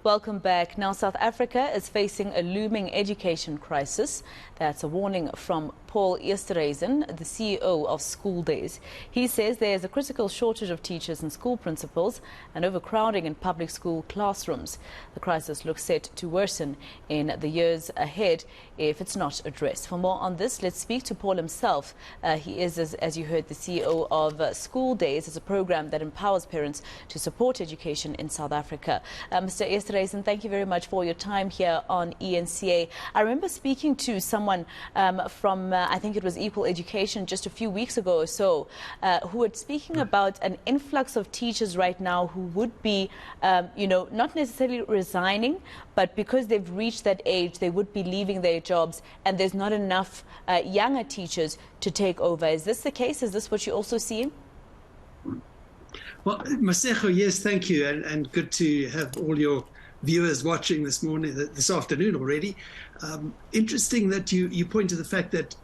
Welcome back. Now, South Africa is facing a looming education crisis. That's a warning from Paul Esterhuizen, the CEO of School-days. He says there is a critical shortage of teachers and school principals and overcrowding in public school classrooms. The crisis looks set to worsen in the years ahead if it's not addressed. For more on this, let's speak to Paul himself. He is, as you heard, the CEO of School-days. It's a program that empowers parents to support education in South Africa. Mr. Esterhuizen, thank you very much for your time here on eNCA. I remember speaking to someone from, I think it was Equal Education, just a few weeks ago or so, who were speaking about an influx of teachers right now who would be, not necessarily resigning, but because they've reached that age, they would be leaving their jobs, and there's not enough younger teachers to take over. Is this the case? Is this what you're also seeing? Well, Masejo, yes, thank you, and good to have all your viewers watching this afternoon already. Interesting that you point to the fact that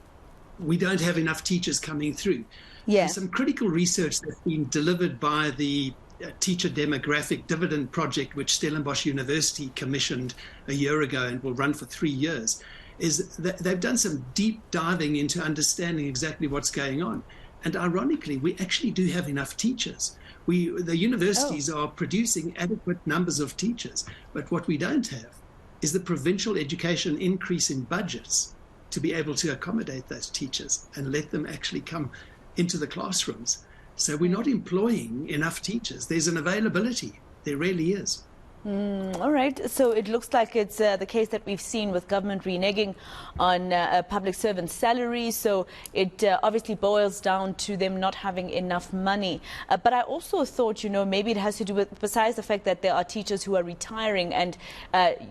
we don't have enough teachers coming through. Yeah. There's some critical research that's been delivered by the Teacher Demographic Dividend Project, which Stellenbosch University commissioned a year ago and will run for 3 years, is that they've done some deep diving into understanding exactly what's going on. And ironically, we actually do have enough teachers. The universities are producing adequate numbers of teachers, but what we don't have is the provincial education increase in budgets to be able to accommodate those teachers and let them actually come into the classrooms. So we're not employing enough teachers. There's an availability. There really is. All right. So it looks like it's the case that we've seen with government reneging on public servants' salaries. So it obviously boils down to them not having enough money. But I also thought, maybe it has to do with, besides the fact that there are teachers who are retiring and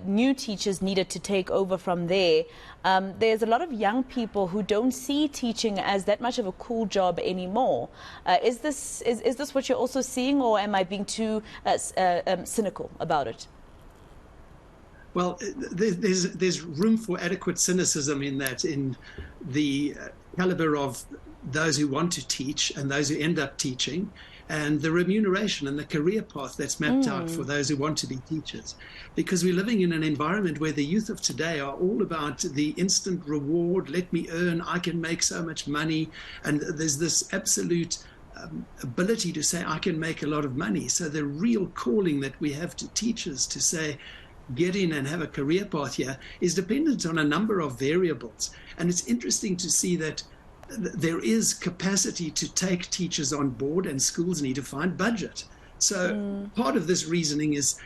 new teachers needed to take over from there, there's a lot of young people who don't see teaching as that much of a cool job anymore. Is this what you're also seeing, or am I being too cynical about it? Well, there's room for adequate cynicism in that, in the caliber of those who want to teach and those who end up teaching, and the remuneration and the career path that's mapped out for those who want to be teachers. Because we're living in an environment where the youth of today are all about the instant reward, let me earn, I can make so much money, and there's this absolute ability to say, I can make a lot of money. So the real calling that we have to teachers to say, get in and have a career path here is dependent on a number of variables. And it's interesting to see that there is capacity to take teachers on board, and schools need to find budget. So part of this reasoning is,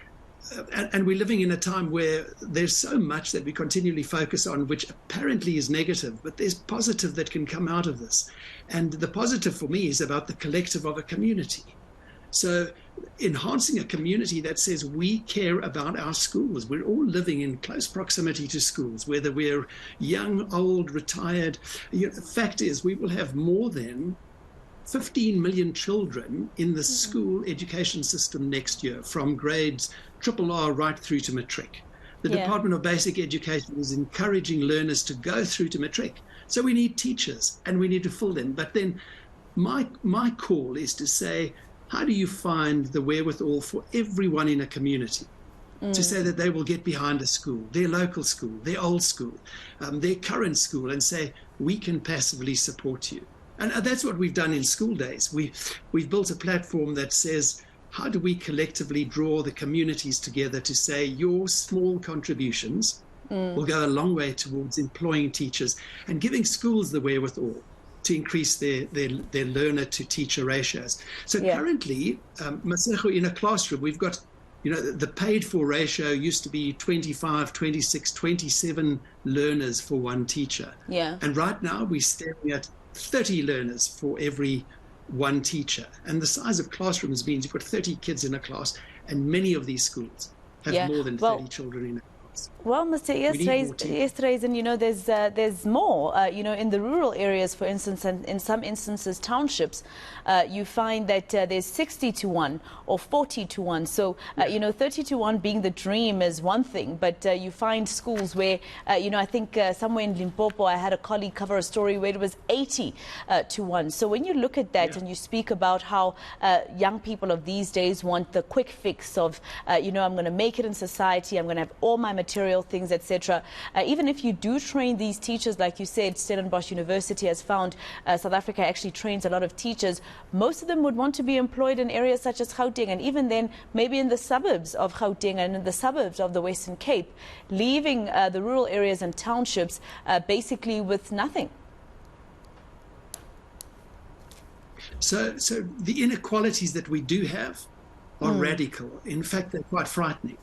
and we're living in a time where there's so much that we continually focus on, which apparently is negative, but there's positive that can come out of this. And the positive for me is about the collective of a community. So enhancing a community that says we care about our schools. We're all living in close proximity to schools, whether we're young, old, retired. The fact is, we will have more than 15 million children in the school education system next year, from grades RRR right through to matric. The Department of Basic Education is encouraging learners to go through to matric. So we need teachers and we need to fill them. But then my call is to say, how do you find the wherewithal for everyone in a community to say that they will get behind a school, their local school, their old school, their current school, and say, we can passively support you? And that's what we've done in School-days. We've built a platform that says, how do we collectively draw the communities together to say your small contributions will go a long way towards employing teachers and giving schools the wherewithal to increase their learner to teacher ratios. So currently, Masejo, in a classroom, we've got, the paid for ratio used to be 25, 26, 27 learners for one teacher. Yeah. And right now we're staring at 30 learners for every one teacher. And the size of classrooms means you've got 30 kids in a class, and many of these schools have more than 30 children in it. starts. Well, Mr. We need more teachers. Esterhuizen, you know, there's more. You know, in the rural areas, for instance, and in some instances, townships, you find that there's 60 to 1 or 40 to 1. So, you know, 30 to 1 being the dream is one thing, but you find schools where, you know, I think somewhere in Limpopo, I had a colleague cover a story where it was 80 to 1. So when you look at that and you speak about how young people of these days want the quick fix of, you know, I'm going to make it in society, I'm going to have all my material things, etc. Even if you do train these teachers, like you said, Stellenbosch University has found South Africa actually trains a lot of teachers. Most of them would want to be employed in areas such as Gauteng, and even then maybe in the suburbs of Gauteng and in the suburbs of the Western Cape, leaving the rural areas and townships basically with nothing. So the inequalities that we do have are radical. In fact, they're quite frightening,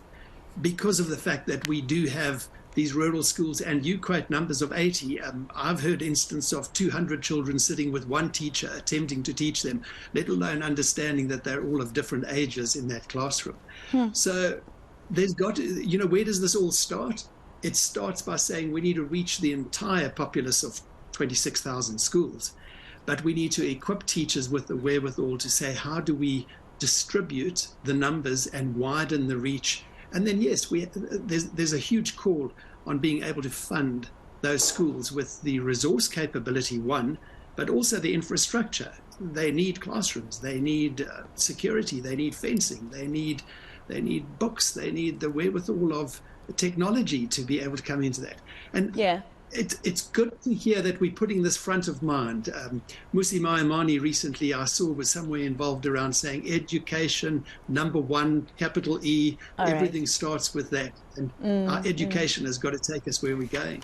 because of the fact that we do have these rural schools, and you quote numbers of 80. I've heard instances of 200 children sitting with one teacher attempting to teach them, let alone understanding that they're all of different ages in that classroom. So there's got to, you know, where does this all start? It starts by saying we need to reach the entire populace of 26,000 schools, but we need to equip teachers with the wherewithal to say, how do we distribute the numbers and widen the reach? And then, yes, there's a huge call on being able to fund those schools with the resource capability, one, but also the infrastructure. They need classrooms, they need security, they need fencing, they need books, they need the wherewithal of technology to be able to come into that. And it's good to hear that we're putting this front of mind. Musi Maimani recently, I saw, was somewhere involved around saying education, number one, capital E, everything starts with that. And our education has got to take us where we're going.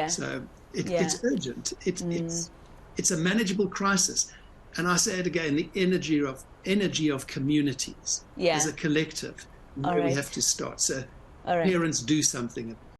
So it's urgent. It's a manageable crisis. And I say it again, the energy of communities as a collective, where we have to start. So parents, do something about it.